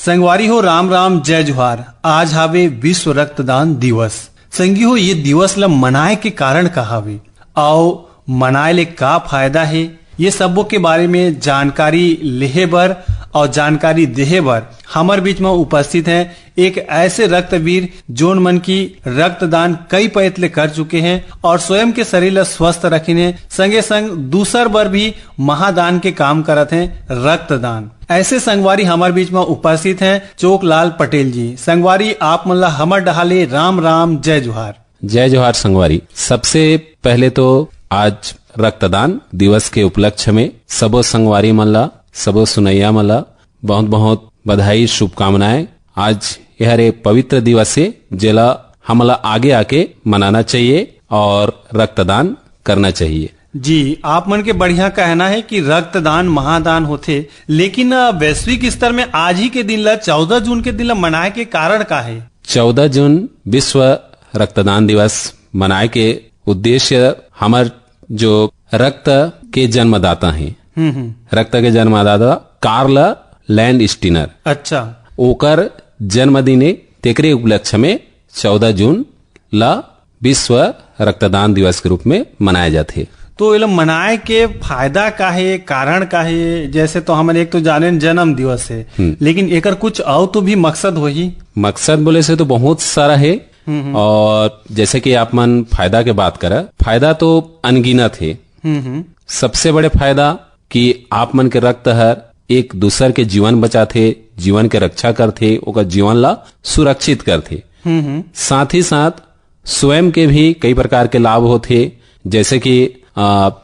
संगवारी हो राम राम जय जोहार। आज हावे विश्व रक्तदान दिवस। संगी हो ये दिवस ला मनाए के कारण का हावे आओ मनाए ले का फायदा है, ये सबों के बारे में जानकारी लेहे बर और जानकारी देहे बर हमार बीच में उपस्थित हैं एक ऐसे रक्तवीर जोन मन की रक्तदान कई पैतले कर चुके हैं और स्वयं के शरीर ला स्वस्थ रखिने संगे संग दूसर बर भी महादान के काम करत हैं रक्तदान। ऐसे संगवारी हमारे बीच में उपस्थित हैं चोकलाल पटेल जी। संगवारी आप मन ला हमर डहाले राम राम जय जोहार। जय जोहार संगवारी। सबसे पहले तो आज रक्तदान दिवस के उपलक्ष्य में सबो संगवारी मन ला सबो सुनैया मन ला बहुत बहुत बधाई शुभकामनाएं। आज यह एक पवित्र दिवस है जेला हमला आगे आके मनाना चाहिए और रक्तदान करना चाहिए। जी आप मन के बढ़िया कहना है कि रक्तदान महादान होते, लेकिन वैश्विक स्तर में आज ही के दिन ला 14 जून के दिन ला मनाए के कारण का है? 14 जून विश्व रक्तदान दिवस मनाए के उद्देश्य हमार जो रक्त के जन्मदाता हैं, रक्त के जन्मदाता कार्ल लैंडस्टीनर, अच्छा, ओकर जन्मदिने तेकरे उपलक्ष्य में 14 जून ला विश्व रक्तदान दिवस के रूप में मनाए जाते। तो ये मनाए के फायदा का है, कारण का है? जैसे तो हमारे एक तो जाने जन्म दिवस है, लेकिन एकर कुछ और तो भी मकसद होही। मकसद बोले से तो बहुत सारा है और जैसे कि आप मन फायदा के बात करा, फायदा तो अनगिनत है। सबसे बड़े फायदा कि आप मन के रक्त हर एक दूसर के जीवन बचाथे, जीवन के रक्षा करथे, ओकर जीवन ला सुरक्षित करथे। साथ ही साथ स्वयं के भी कई प्रकार के लाभ होते, जैसे कि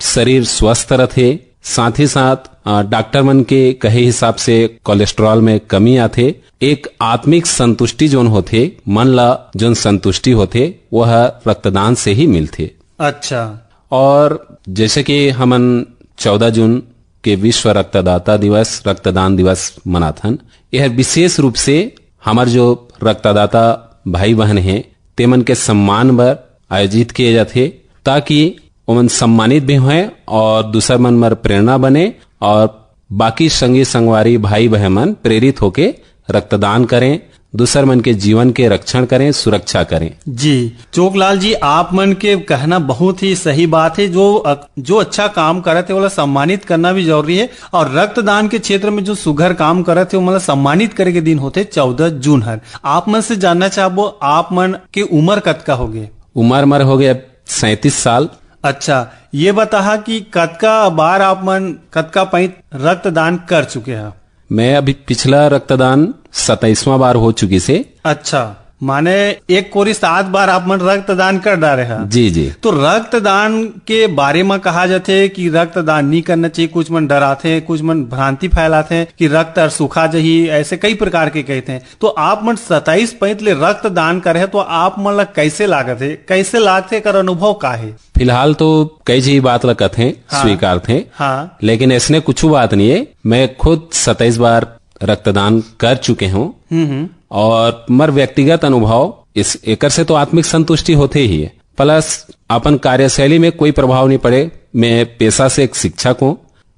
शरीर स्वस्थ रहते। साथ ही साथ डॉक्टर मन के कहे हिसाब से कोलेस्ट्रॉल में कमी आथे। एक आत्मिक संतुष्टि जोन होथे, मन ला जोन संतुष्टि होथे वह रक्तदान से ही मिलथे। अच्छा, और जैसे कि हमन 14 जून के विश्व रक्तदाता दिवस रक्तदान दिवस मनाथन, यह विशेष रूप से हमार जो रक्तदाता भाई बहन हैं तेमन के सम्मान बर आयोजित किए जाते, ताकि ओमन सम्मानित भी हों और दूसर मन मर प्रेरणा बने और बाकी संगी संगवारी भाई बहन मन प्रेरित होके रक्तदान करें, दूसर मन के जीवन के रक्षण करें, सुरक्षा करें। जी चोकलाल जी, आप मन के कहना बहुत ही सही बात है। जो अच्छा काम करते है वो सम्मानित करना भी जरूरी है और रक्तदान के क्षेत्र में जो सुघर काम करते है वो सम्मानित करे के दिन होते 14 जून हर। आप मन से जानना चाहबो आप मन के उम्र कतका हो गए? उम्र मर हो गया 37 साल। अच्छा, ये बता कि कतका बार आप मन कतका पैंत रक्तदान कर चुके हैं? मैं अभी पिछला रक्तदान 27वां बार हो चुकी से। अच्छा, माने एक कोरी 7 बार आप मन रक्तदान कर डाले हैं। जी जी। तो रक्तदान के बारे में कहा जाते कि रक्तदान नहीं करना चाहिए, कुछ मन डराते, कुछ मन भ्रांति फैलाते हैं कि रक्त सूखा जाही, ऐसे कई प्रकार के कहते हैं। तो आप मन 27 पैंत ले रक्तदान करे तो आप मन ला कैसे लागत है, कैसे लागते कर अनुभव का है? फिलहाल तो कई जी बात ला कथे स्वीकार थे, हाँ, लेकिन ऐसने कुछ बात नहीं है। मैं खुद 27 बार रक्तदान कर चुके हूँ और मर व्यक्तिगत अनुभव इस एकर से तो आत्मिक संतुष्टि होते ही है, प्लस अपन कार्यशैली में कोई प्रभाव नहीं पड़े। मैं पेशा से एक शिक्षक हूँ।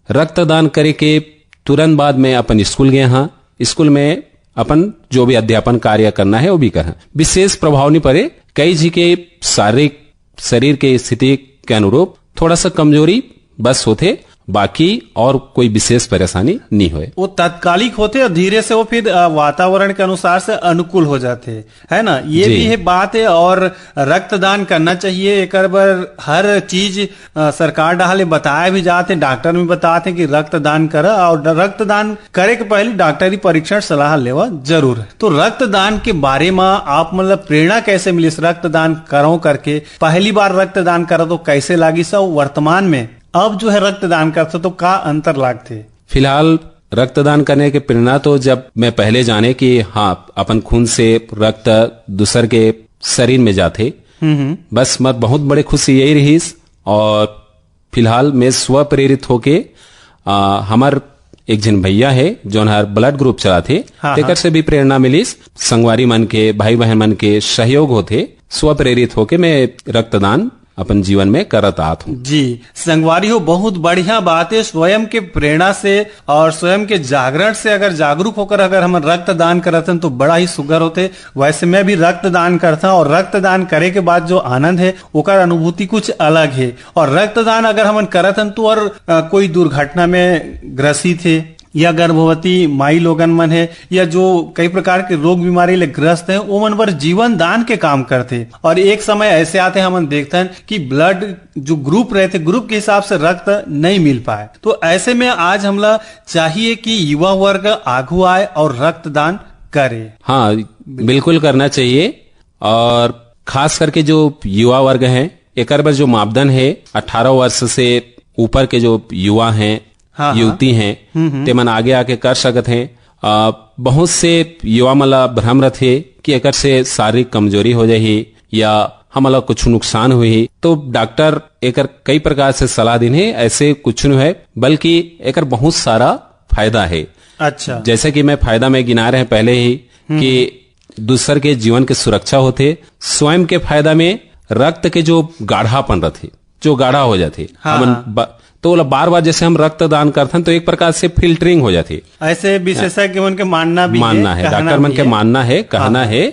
रक्तदान करे के तुरंत बाद मैं अपन स्कूल गया हाँ, स्कूल में अपन जो भी अध्यापन कार्य करना है वो भी कर, विशेष प्रभाव नहीं पड़े। कई जी के शारीरिक शरीर के स्थिति के अनुरूप थोड़ा सा कमजोरी बस होते, बाकी और कोई विशेष परेशानी नहीं हुए। वो तात्कालिक होते और धीरे से वो फिर वातावरण के अनुसार से अनुकूल हो जाते, है ना? ये भी है बात है। और रक्तदान करना चाहिए, एक बार हर चीज सरकार डाले बताया भी जाते, डॉक्टर भी बताते कि रक्तदान करा और रक्तदान करे के पहले डॉक्टरी परीक्षण सलाह लेवा जरूर है। तो रक्तदान के बारे में आप मतलब प्रेरणा कैसे मिली रक्तदान करो करके? पहली बार रक्तदान करा तो कैसे लागी सब? वर्तमान में अब जो है रक्तदान करते तो का अंतर लागते? फिलहाल रक्तदान करने के प्रेरणा तो जब मैं पहले जाने कि हाँ अपन खून से रक्त दूसर के शरीर में जाते, बस मत बहुत बड़े खुशी यही रही। और फिलहाल मैं स्व प्रेरित होके हमार एक जन भैया है जो हर ब्लड ग्रुप चलाते, तेकर से भी प्रेरणा मिली। संगवारी मन के भाई बहन मन के सहयोग होते, स्व प्रेरित होके मैं रक्तदान अपन जीवन में करत आत हूँ। जी संगवारी हो, बहुत बढ़िया बात है। स्वयं के प्रेरणा से और स्वयं के जागरण से अगर जागरूक होकर अगर हम रक्तदान करते हैं तो बड़ा ही सुगर होते। वैसे मैं भी रक्तदान करता हूँ और रक्तदान करे के बाद जो आनंद है ओकर अनुभूति कुछ अलग है। और रक्तदान अगर हम करत हैं तो और कोई दुर्घटना में ग्रसित है या गर्भवती माई लोगन मन है या जो कई प्रकार के रोग बीमारी ले ग्रस्त है वो मन पर जीवन दान के काम करते। और एक समय ऐसे आते हैं हम देखते हैं कि ब्लड जो ग्रुप रहते ग्रुप के हिसाब से रक्त नहीं मिल पाए, तो ऐसे में आज हमला चाहिए कि युवा वर्ग आगू आए और रक्तदान करे। हाँ बिल्कुल करना चाहिए। और खास करके जो युवा वर्ग है एक बार जो मापदंड है 18 वर्ष से ऊपर के जो युवा हैं युवती हैं ते मन आगे आके कर सकत हैं। बहुत से युवा मला भ्रम रथे कि एकर से शारीरिक कमजोरी हो जाही या हमला कुछ नुकसान हुई, तो डॉक्टर एकर कई प्रकार से सलाह दिन है। ऐसे कुछ नहीं है बल्कि एकर बहुत सारा फायदा है। अच्छा, जैसे कि मैं फायदा में गिना रहे पहले ही कि दूसर के जीवन के सुरक्षा होते, स्वयं के फायदा में रक्त के जो गाढ़ापन रहते जो गाढ़ा हो जाते तो बार बार जैसे हम रक्तदान करते हैं तो एक प्रकार से फिल्टरिंग हो जाती। ऐसे विशेषज्ञ मन के मानना है डॉक्टर मन के मानना है कहना है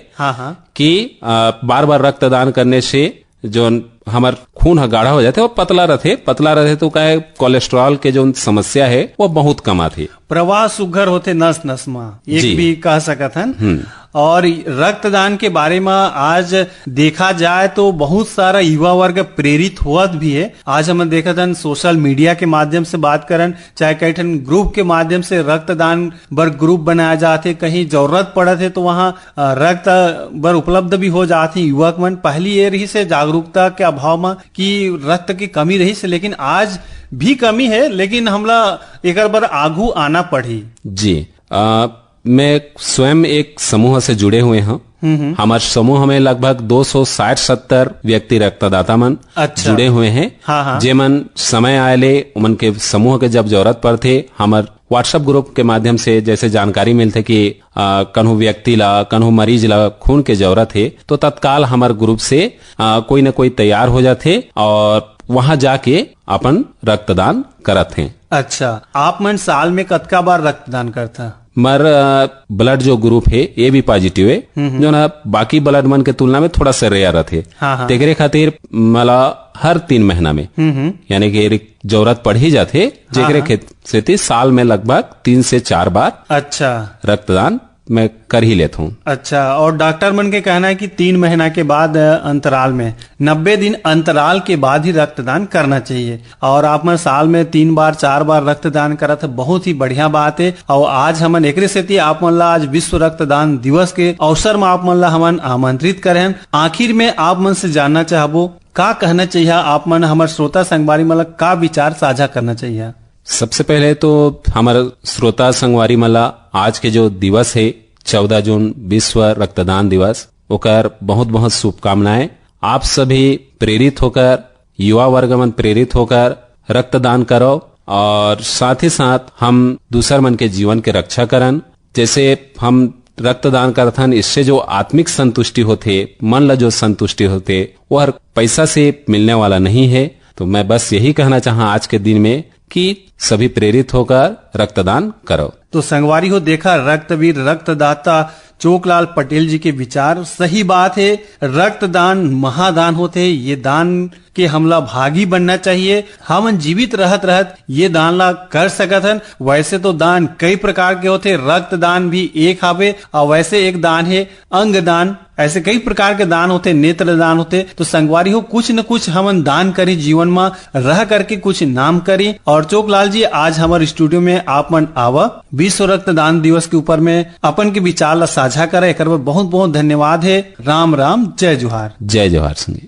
कि बार बार रक्तदान करने से जो हमार खून गाढ़ा हो जाते और पतला रहते तो क्या है कोलेस्ट्रॉल के जो समस्या है वो बहुत कम आती। प्रवाह सुघर होते नस नस में एक भी कह सकत हन। और रक्तदान के बारे में आज देखा जाए तो बहुत सारा युवा वर्ग प्रेरित हुआ भी है। आज हम देखा था सोशल मीडिया के माध्यम से बात करन, चाहे कई ठन ग्रुप के माध्यम से रक्तदान बर ग्रुप बनाया जाते, कहीं जरूरत पड़त है तो वहाँ रक्त बर उपलब्ध भी हो जाते युवक मन। पहली ये रही से जागरूकता के अभाव में कि रक्त की कमी रही से, लेकिन आज भी कमी है, लेकिन हमला एक बार आगू आना पड़ी। जी मैं स्वयं एक समूह से जुड़े हुए हैं। हमारे समूह में लगभग 260-70 व्यक्ति रक्तदाता मन जुड़े हुए हैं। जे मन समय आये उमन के समूह के जब जरूरत पड़ते हमारे व्हाट्सएप ग्रुप के माध्यम से जैसे जानकारी मिलते कि कन्हू व्यक्ति ला कन्हू मरीज ला खून के जरूरत है तो तत्काल हमारे ग्रुप से कोई न कोई तैयार हो जाते और वहां जाके अपन रक्तदान करत हैं। अच्छा, आप मन साल में कतका बार रक्तदान करता? मर ब्लड जो ग्रुप है ये भी पॉजिटिव है जो ना बाकी ब्लड मन के तुलना में थोड़ा सा रेयर रहते। तेरे खातिर मला हर 3 महीना में यानी कि जरूरत पड़ ही जाते जेकरे से साल में लगभग 3 से 4 बार अच्छा रक्तदान मैं कर ही लेता हूँ। अच्छा, और डॉक्टर मन के कहना है कि 3 महीना के बाद अंतराल में 90 दिन अंतराल के बाद ही रक्तदान करना चाहिए। और आप मन साल में 3 बार 4 बार रक्तदान करा था, बहुत ही बढ़िया बात है। और आज हमन एकरे सेती आप मन ला आज विश्व रक्तदान दिवस के अवसर में आप मन ला हमन आमंत्रित करे। आखिर में आप मन से जानना चाहबो का कहना चाहिए आप मन हमारे श्रोता संगवारी मन ला का विचार साझा करना चाहिए? सबसे पहले तो हमारा श्रोता संगवारी मला आज के जो दिवस है 14 जून विश्व रक्तदान दिवस ओकर बहुत बहुत शुभकामनाएं। आप सभी प्रेरित होकर युवा वर्ग मन प्रेरित होकर रक्तदान करो और साथ ही साथ हम दूसर मन के जीवन के रक्षा करन। जैसे हम रक्तदान करथन इससे जो आत्मिक संतुष्टि होते मन ला जो संतुष्टि होते वो हर पैसा से मिलने वाला नहीं है। तो मैं बस यही कहना चाहा आज के दिन में कि सभी प्रेरित होकर रक्तदान करो। तो संगवारी हो देखा रक्तवीर रक्तदाता चोकलाल पटेल जी के विचार सही बात है। रक्तदान महादान होते, ये दान के हमला भागी बनना चाहिए। हम जीवित रहत ये दान ला कर सकत हन। वैसे तो दान कई प्रकार के होते, रक्तदान भी एक हावे और वैसे एक दान है अंग दान। ऐसे कई प्रकार के दान होते, नेत्र दान होते। तो संगवारी हो कुछ न कुछ हम दान करी जीवन में रह करके कुछ नाम करी। और चोकलाल जी आज हमारे स्टूडियो में आप मन आवा विश्व रक्तदान दिवस के ऊपर में अपन के विचार ला साझा करे, एक बहुत बहुत धन्यवाद है। राम राम, जय जोहार। जय जोहार संगी।